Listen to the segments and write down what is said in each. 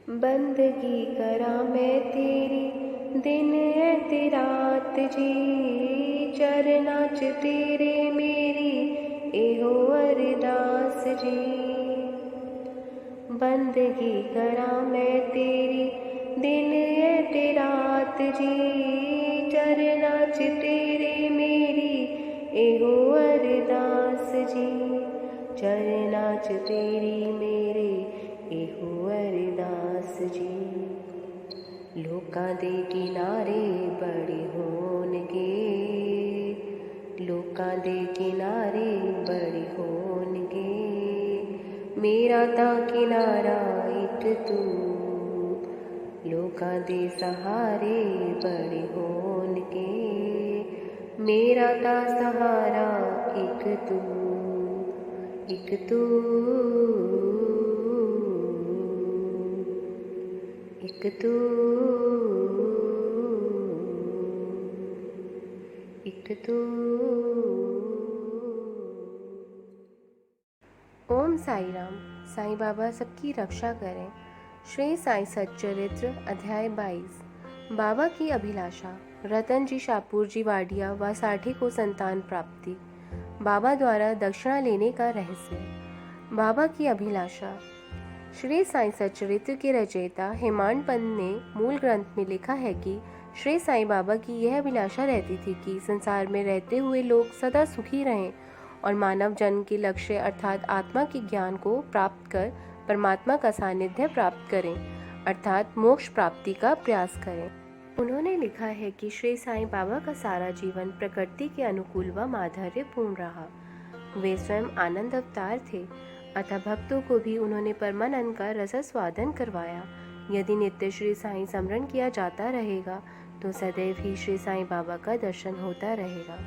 बंदगी करा मैं तेरी दिन ऐती रात जी, चरना च तेरे मेरी एहो अरदास जी। बंदगी करा मैं तेरी दिन ऐती रात जी, चरना च तेरे मेरी एहो अरदास जी। चरना च तेरी मेरे एहो अरदास जी। लोकां दे किनारे बड़े होणगे, लोकां दे किनारे बड़े होणगे, मेरा तां किनारा इक तू। लोकां दे सहारे बड़े होणगे, मेरा तां सहारा इक तू, इक तू, इक तू, इक तू। ओम साई राम। साईं बाबा सबकी रक्षा करें। श्री साईं सच्चरित्र अध्याय 22। बाबा की अभिलाषा। रतन जी शाहपुर जी वाडिया व साठी को संतान प्राप्ति। बाबा द्वारा दक्षिणा लेने का रहस्य। बाबा की अभिलाषा। श्री साईं सच्चरित्र के रचयिता हेमाड पंत ने मूल ग्रंथ में लिखा है कि श्री साईं बाबा की यह अभिलाषा रहती थी कि संसार में रहते हुए लोग सदा सुखी रहें और मानव जन्म के लक्ष्य अर्थात आत्मा के ज्ञान को प्राप्त कर परमात्मा का सानिध्य प्राप्त करें अर्थात मोक्ष प्राप्ति का प्रयास करें। उन्होंने लिखा है कि श्री साईं बाबा का सारा जीवन प्रकृति के अनुकूल व माधुर्यपूर्ण रहा। वे स्वयं आनंद अवतार थे, अतः भक्तों को भी उन्होंने परमानंद का रसास्वादन करवाया। यदि नित्य श्री साईं स्मरण किया जाता रहेगा तो सदैव ही श्री साईं बाबा का दर्शन होता रहेगा।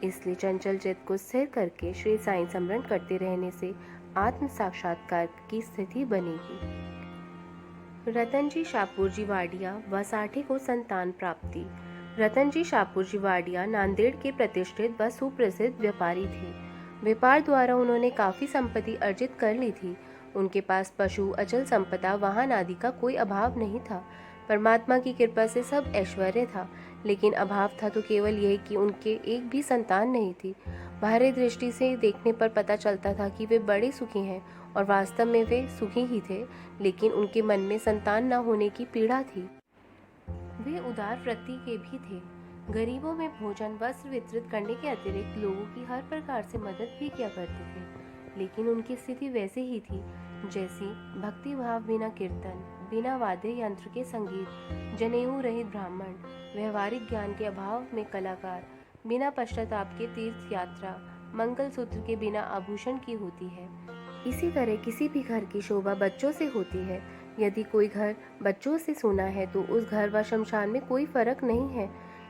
इसलिए चंचल चित्त को स्थिर करके श्री साईं स्मरण करते रहने से आत्म साक्षात्कार की स्थिति बनेगी। रतन जी शाहपुर जी वाडिया व साठी को संतान प्राप्ति। रतन जी शाहपुर जी वाडिया नांदेड़ के प्रतिष्ठित व सुप्रसिद्ध व्यापारी थे। व्यापार द्वारा उन्होंने काफी संपत्ति अर्जित कर ली थी। उनके पास पशु, अचल संपदा, वाहन आदि का कोई अभाव नहीं था। परमात्मा की कृपा से सब ऐश्वर्य था, लेकिन अभाव था तो केवल यह कि उनके एक भी संतान नहीं थी। बाहरी दृष्टि से देखने पर पता चलता था कि वे बड़े सुखी हैं और वास्तव में वे सुखी ही थे, लेकिन उनके मन में संतान न होने की पीड़ा थी। वे उदार वृत्ति के भी थे। गरीबों में भोजन, वस्त्र वितरित करने के अतिरिक्त लोगों की हर प्रकार से मदद भी किया करते थे। लेकिन उनकी स्थिति वैसे ही थी जैसी भक्ति भाव बिना कीर्तन, बिना वाद्य यंत्र के संगीत, जनेऊ रहित ब्राह्मण, व्यवहारिक ज्ञान के अभाव में कलाकार, बिना पश्चाताप के तीर्थ यात्रा, मंगल सूत्र के बिना आभूषण की होती है। इसी तरह किसी भी घर की शोभा बच्चों से होती है। यदि कोई घर बच्चों से सूना है तो उस घर व शमशान में कोई फर्क नहीं है।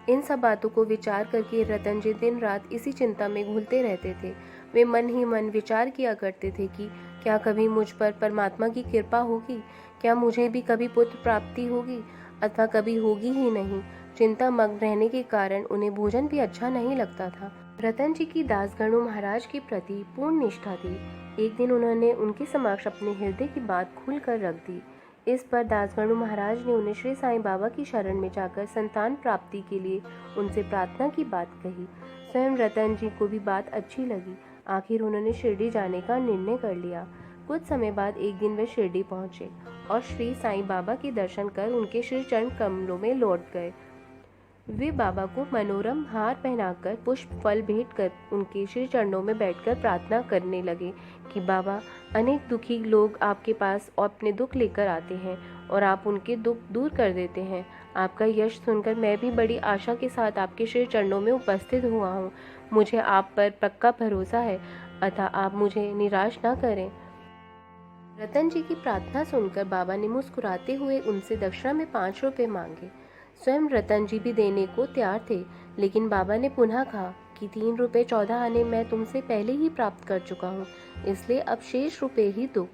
इन सब बातों को विचार करके रतन जी दिन रात इसी चिंता में घुलते रहते थे। वे मन ही मन विचार किया करते थे कि क्या कभी मुझ पर परमात्मा की कृपा होगी, क्या मुझे भी कभी पुत्र प्राप्ति होगी अथवा कभी होगी ही नहीं। चिंता मग्न रहने के कारण उन्हें भोजन भी अच्छा नहीं लगता था। रतन जी की दासगणु महाराज के प्रति पूर्ण निष्ठा थी। एक दिन उन्होंने उनके समक्ष अपने हृदय की बात खुल कर रख दी। इस पर दासगणु महाराज ने उन्हें श्री साईं बाबा की शरण में जाकर संतान प्राप्ति के लिए उनसे प्रार्थना की बात कही। स्वयं रतन जी को भी बात अच्छी लगी। आखिर उन्होंने शिरडी जाने का निर्णय कर लिया। कुछ समय बाद एक दिन वे शिरडी पहुंचे और श्री साईं बाबा के दर्शन कर उनके श्री चरण कमलों में लौट गए। वे बाबा को मनोरम हार पहनाकर पुष्प फल भेंट कर उनके श्री चरणों में बैठकर प्रार्थना करने लगे कि बाबा, अनेक दुखी लोग आपके पास अपने दुख लेकर आते हैं और आप उनके दुख दूर कर देते हैं। आपका यश सुनकर मैं भी बड़ी आशा के साथ आपके श्री चरणों में उपस्थित हुआ हूँ। मुझे आप पर पक्का भरोसा है, अतः आप मुझे निराश न करें। रतन जी की प्रार्थना सुनकर बाबा ने मुस्कुराते हुए उनसे दक्षिणा में 5 रुपए मांगे। स्वयं रतन जी भी देने को तैयार थे, लेकिन बाबा ने पुनः कहा कि 3 रुपए 14 आने मैं तुमसे पहले ही प्राप्त कर चुका हूँ, इसलिए अब शेष रुपए ही दो।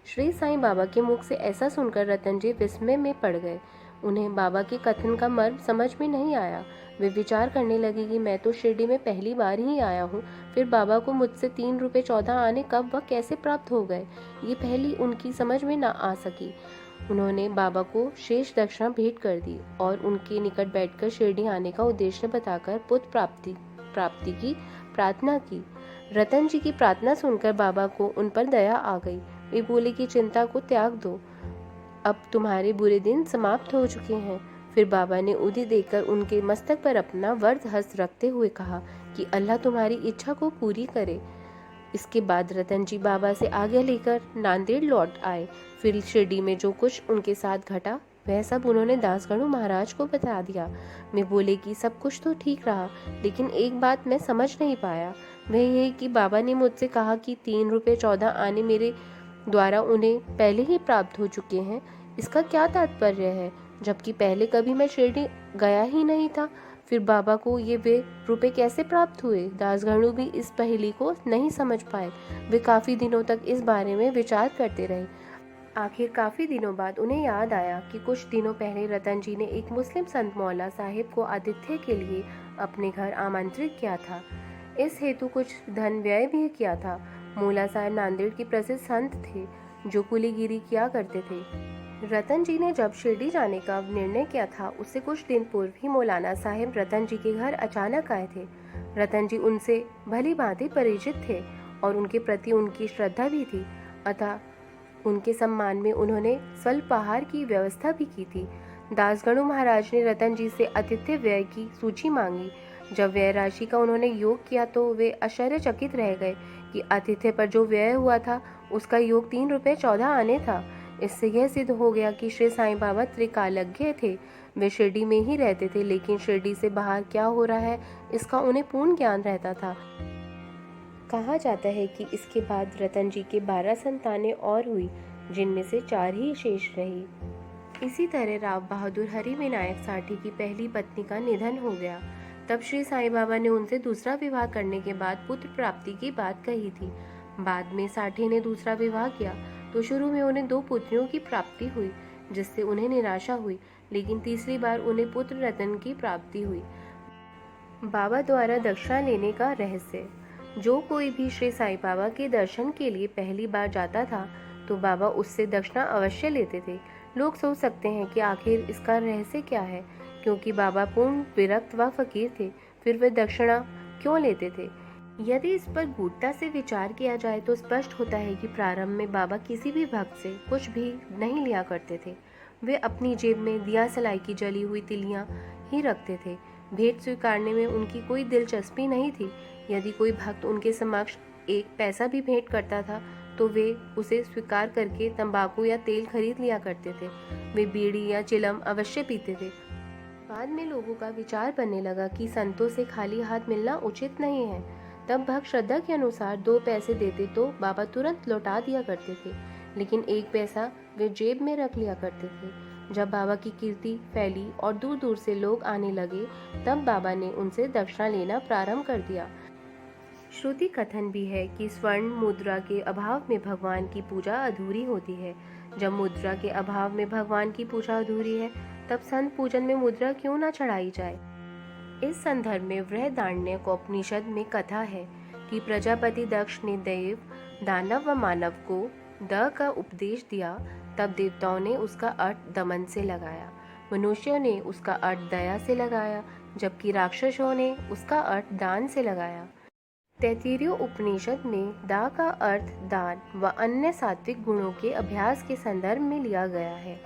श्री साईं बाबा के मुख से ऐसा सुनकर रतन जी विस्मय में पड़ गए। उन्हें बाबा के कथन का मर्म समझ में नहीं आया। वे विचार करने लगी कि मैं तो शिरडी में पहली बार ही आया हूँ, फिर बाबा को मुझसे 3 रुपये 14 आने कब व कैसे प्राप्त हो गए, ये पहली उनकी समझ में न आ सकी। उन्होंने बाबा को शेष दक्षिणा भेंट कर दी और उनके निकट बैठकर शिरडी आने का उद्देश्य बताकर पुत्र प्राप्ति की प्रार्थना की। रतन जी की प्रार्थना सुनकर बाबा को उन पर दया आ गई। वे बोले कि चिंता को त्याग दो, अब तुम्हारे बुरे दिन समाप्त हो चुके हैं। फिर बाबा ने उदी देकर उनके मस्तक पर अपना वरद हस्त रखते हुए कहा कि अल्लाह तुम्हारी इच्छा को पूरी करे। इसके बाद रतन जी बाबा से आज्ञा लेकर नांदेड़ लौट आए। फिर शिरडी में जो कुछ उनके साथ घटा वह सब उन्होंने दासगणु महाराज को बता दिया। मैं बोले कि सब कुछ तो ठीक रहा, लेकिन एक बात मैं समझ नहीं पाया। वह ये कि बाबा ने मुझसे कहा कि 3 रुपये 14 आने मेरे द्वारा उन्हें पहले ही प्राप्त हो चुके हैं। इसका क्या तात्पर्य है, जबकि पहले कभी मैं शिरडी गया ही नहीं था। फिर बाबा को ये वे रुपए कैसे प्राप्त हुए? दासगणु भी इस पहेली को नहीं समझ पाए। वे काफी दिनों तक इस बारे में विचार करते रहे। आखिर काफी दिनों बाद उन्हें याद आया कि कुछ दिनों पहले रतन जी ने एक मुस्लिम संत मौला साहिब को आतिथ्य के लिए अपने घर आमंत्रित किया था। इस हेतु कुछ धन व्यय भी किया था। मौला साहब नांदेड़ के प्रसिद्ध संत थे जो कुलीगिरी किया करते थे। रतन जी ने जब शिरडी जाने का निर्णय किया था, उससे कुछ दिन पूर्व ही मौलाना साहिब रतन जी के घर अचानक आए थे। रतन जी उनसे भली भांति परिचित थे और उनके प्रति उनकी श्रद्धा भी थी, अतः उनके सम्मान में उन्होंने स्वल्पाहार की व्यवस्था भी की थी। दासगणु महाराज ने रतन जी से आतिथ्य व्यय की सूची मांगी। जब व्यय राशि का उन्होंने योग किया तो वे आश्चर्यचकित रह गए कि आतिथ्य पर जो व्यय हुआ था उसका योग 3 रुपये 14 आने था। इससे यह सिद्ध हो गया कि श्री साईं बाबा त्रिकालज्ञ थे। वे शिरडी में ही रहते थे, लेकिन शिरडी से बाहर क्या हो रहा है इसका उन्हें पूर्ण ज्ञान रहता था। कहा जाता है कि इसके बाद रतन जी के 12 संतानें और हुई, जिनमें से 4 ही शेष रही। इसी तरह राव बहादुर हरि विनायक साठी की पहली पत्नी का निधन हो गया। तब श्री साईं बाबा ने उनसे दूसरा विवाह करने के बाद पुत्र प्राप्ति की बात कही थी। बाद में साठी ने दूसरा विवाह किया तो शुरू में उन्हें 2 पुत्रियों की प्राप्ति हुई, जिससे उन्हें निराशा हुई, लेकिन तीसरी बार उन्हें पुत्र रतन की प्राप्ति हुई। बाबा द्वारा दक्षिणा लेने का रहस्य। जो कोई भी श्री साईं बाबा के दर्शन के लिए पहली बार जाता था तो बाबा उससे दक्षिणा अवश्य लेते थे। लोग सोच सकते हैं कि आखिर इसका रहस्य क्या है, क्योंकि बाबा पूर्ण विरक्त व फकीर थे, फिर वे दक्षिणा क्यों लेते थे? यदि इस पर गूढ़ता से विचार किया जाए तो स्पष्ट होता है कि प्रारंभ में बाबा किसी भी भक्त से कुछ भी नहीं लिया करते थे। वे अपनी जेब में दिया सलाई की जली हुई तिलियां ही रखते थे। भेंट स्वीकारने में उनकी कोई दिलचस्पी नहीं थी। यदि कोई भक्त उनके समक्ष 1 पैसा भी भेंट करता था तो वे उसे स्वीकार करके तंबाकू या तेल खरीद लिया करते थे। वे बीड़ी या चिलम अवश्य पीते थे। बाद में लोगों का विचार बनने लगा कि संतों से खाली हाथ मिलना उचित नहीं है। तब भक्त श्रद्धा के अनुसार 2 पैसे देते तो बाबा तुरंत लौटा दिया करते थे, लेकिन 1 पैसा वे जेब में रख लिया करते थे। जब बाबा की कीर्ति फैली और दूर दूर से लोग आने लगे, तब बाबा ने उनसे दक्षिणा लेना प्रारंभ कर दिया। श्रुति कथन भी है कि स्वर्ण मुद्रा के अभाव में भगवान की पूजा अधूरी होती है। जब मुद्रा के अभाव में भगवान की पूजा अधूरी है, तब संत पूजन में मुद्रा क्यों न चढ़ाई जाए? इस संदर्भ में बृहदारण्यकोपनिषद में कथा है कि प्रजापति दक्ष ने देव, दानव व मानव को द का उपदेश दिया। तब देवताओं ने उसका अर्थ दमन से लगाया, मनुष्यों ने उसका अर्थ दया से लगाया, जबकि राक्षसों ने उसका अर्थ दान से लगाया। तैत्तिरीय उपनिषद में दा का अर्थ दान व अन्य सात्विक गुणों के अभ्यास के संदर्भ में लिया गया है।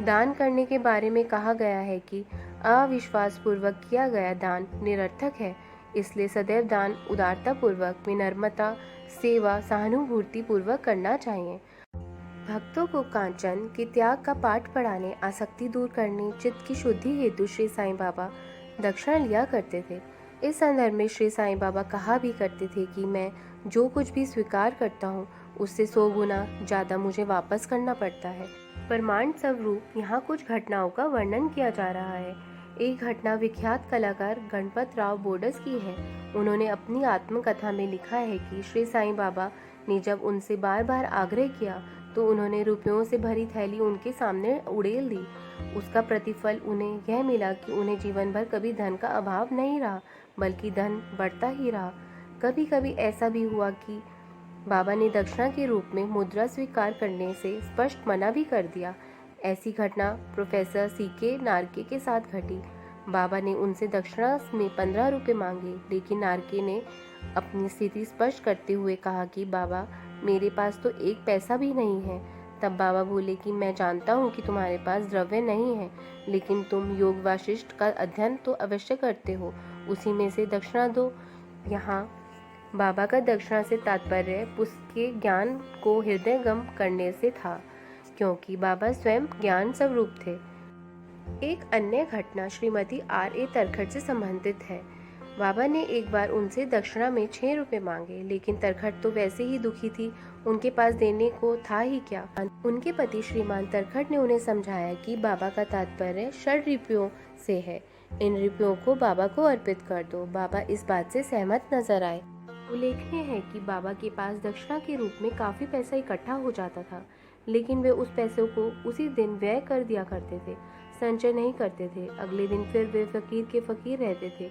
दान करने के बारे में कहा गया है कि अविश्वास पूर्वक किया गया दान निरर्थक है, इसलिए सदैव दान उदारता पूर्वक, विनम्रता, सेवा, सहानुभूति पूर्वक करना चाहिए। भक्तों को कांचन के त्याग का पाठ पढ़ाने, आसक्ति दूर करने, चित्त की शुद्धि हेतु श्री साईं बाबा दक्षिणा लिया करते थे। इस संदर्भ में श्री साईं बाबा कहा भी करते थे कि मैं जो कुछ भी स्वीकार करता हूँ उससे 100 गुना ज़्यादा मुझे वापस करना पड़ता है। प्रमाण स्वरूप यहाँ कुछ घटनाओं का वर्णन किया जा रहा है। एक घटना विख्यात कलाकार गणपत राव बोडस की है। उन्होंने अपनी आत्मकथा में लिखा है कि श्री साईं बाबा ने जब उनसे बार बार आग्रह किया तो उन्होंने रुपयों से भरी थैली उनके सामने उड़ेल दी। उसका प्रतिफल उन्हें यह मिला कि उन्हें जीवन भर कभी धन का अभाव नहीं रहा, बल्कि धन बढ़ता ही रहा। कभी कभी ऐसा भी हुआ कि बाबा ने दक्षिणा के रूप में मुद्रा स्वीकार करने से स्पष्ट मना भी कर दिया। ऐसी घटना प्रोफेसर सीके नार्के के साथ घटी। बाबा ने उनसे दक्षिणा में 15 रुपये मांगे, लेकिन नार्के ने अपनी स्थिति स्पष्ट करते हुए कहा कि बाबा, मेरे पास तो एक पैसा भी नहीं है। तब बाबा बोले कि मैं जानता हूँ कि तुम्हारे पास द्रव्य नहीं है, लेकिन तुम योग वाशिष्ठ का अध्ययन तो अवश्य करते हो, उसी में से दक्षिणा दो। यहाँ बाबा का दक्षिणा से तात्पर्य पुस्तक के ज्ञान को हृदयंगम करने से था, क्योंकि बाबा स्वयं ज्ञान स्वरूप थे। एक अन्य घटना श्रीमती R.A. तरखट से संबंधित है। बाबा ने एक बार उनसे दक्षिणा में 6 रुपये मांगे, लेकिन तरखट तो वैसे ही दुखी थी, उनके पास देने को था ही क्या। उनके पति श्रीमान तरखट ने उन्हें समझाया कि बाबा का तात्पर्य 6 रुपयों से है, इन रुपयों को बाबा को अर्पित कर दो। बाबा इस बात से सहमत नजर आए। उल्लेखनीय है कि बाबा के पास दक्षिणा के रूप में काफी पैसा इकट्ठा हो जाता था, लेकिन वे उस पैसों को उसी दिन व्यय कर दिया करते थे, संचय नहीं करते थे। अगले दिन फिर वे फकीर के फकीर रहते थे।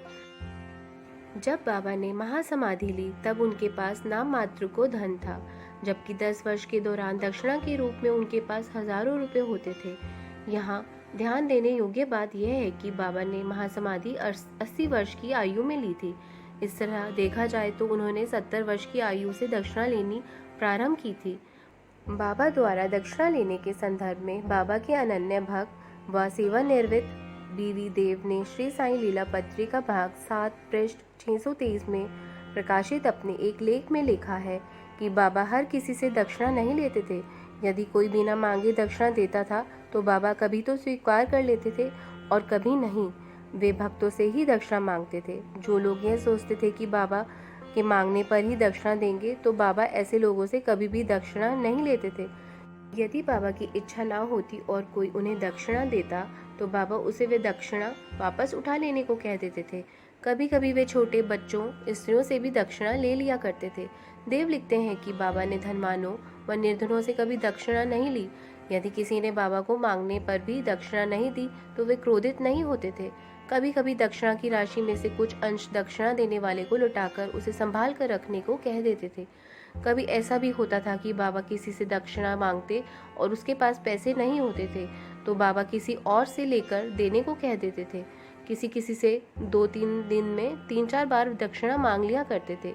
जब बाबा ने महासमाधि ली तब उनके पास नाम मात्र को धन था, जबकि 10 वर्ष के दौरान दक्षिणा के रूप में उनके पास हजारों रुपए होते थे। यहाँ ध्यान देने योग्य बात यह है कि बाबा ने महासमाधि 80 वर्ष की आयु में ली थी। इस तरह देखा जाए तो उन्होंने 70 वर्ष की आयु से दक्षिणा लेनी प्रारंभ की थी। बाबा द्वारा दक्षिणा लेने के संदर्भ में बाबा के अनन्य भक्त व सेवानिवृत्त बीवी देव ने श्री साईं लीला पत्रिका भाग 7 पृष्ठ 623 में प्रकाशित अपने एक लेख में लिखा है कि बाबा हर किसी से दक्षिणा नहीं लेते थे। यदि कोई बिना मांगे दक्षिणा देता था तो बाबा कभी तो स्वीकार कर लेते थे और कभी नहीं। वे भक्तों से ही दक्षिणा मांगते थे। जो लोग यह सोचते थे कि बाबा के मांगने पर ही दक्षिणा देंगे, तो बाबा ऐसे लोगों से कभी भी दक्षिणा नहीं लेते थे। यदि बाबा की इच्छा ना होती और कोई उन्हें दक्षिणा देता तो बाबा उसे वे दक्षिणा वापस उठा लेने को कह देते थे। कभी कभी वे छोटे बच्चों, स्त्रियों से भी दक्षिणा ले लिया करते थे। देव लिखते हैं कि बाबा ने धनवानों व निर्धनों से कभी दक्षिणा नहीं ली। यदि किसी ने बाबा को मांगने पर भी दक्षिणा नहीं दी तो वे क्रोधित नहीं होते थे। कभी कभी दक्षिणा की राशि में से कुछ अंश दक्षिणा देने वाले को लौटाकर उसे संभाल कर रखने को कह देते थे। कभी ऐसा भी होता था कि बाबा किसी से दक्षिणा मांगते और उसके पास पैसे नहीं होते थे तो बाबा किसी और से लेकर देने को कह देते थे। किसी किसी से 2-3 दिन में 3-4 बार दक्षिणा मांग लिया करते थे।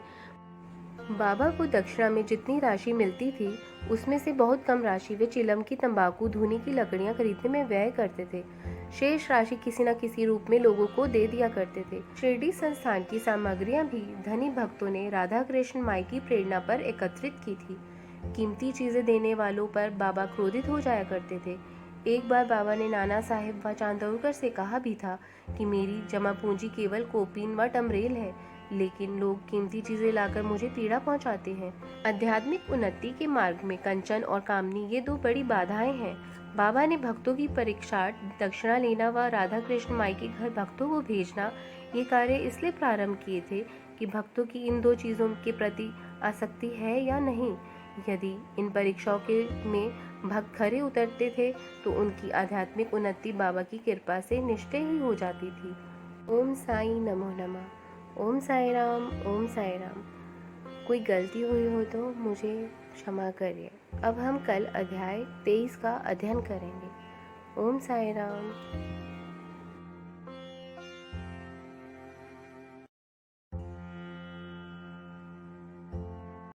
बाबा को दक्षिणा में जितनी राशि मिलती थी उसमें से बहुत कम राशि वे चिलम की, तंबाकू, धूनी की लकड़ियां खरीदने में व्यय करते थे। शेष राशि किसी न किसी रूप में लोगों को दे दिया करते थे। शिरडी संस्थान की सामग्रियां भी धनी भक्तों ने राधा कृष्ण माई की प्रेरणा पर एकत्रित की थी। कीमती चीजें देने वालों पर बाबा क्रोधित हो जाया करते थे। एक बार बाबा ने नाना साहिब व चांदौरकर से कहा भी था कि मेरी जमा पूंजी केवल कोपीन व टमरेल है, लेकिन लोग कीमती चीजें लाकर मुझे पीड़ा पहुंचाते हैं। आध्यात्मिक उन्नति के मार्ग में कंचन और कामनी ये 2 बड़ी बाधाएं हैं। बाबा ने भक्तों की परीक्षार्थ दक्षिणा लेना व राधा कृष्ण माई के घर भक्तों को भेजना ये कार्य इसलिए प्रारंभ किए थे कि भक्तों की इन 2 चीजों के प्रति आसक्ति है या नहीं। यदि इन परीक्षाओं के में भक्त खरे उतरते थे तो उनकी आध्यात्मिक उन्नति बाबा की कृपा से निश्चय ही हो जाती थी। ओम साई नमो नमः। ओम साई राम। ओम साई राम। कोई गलती हुई हो तो मुझे क्षमा करिए। अब हम कल अध्याय 23 का अध्ययन करेंगे। ओम साई राम।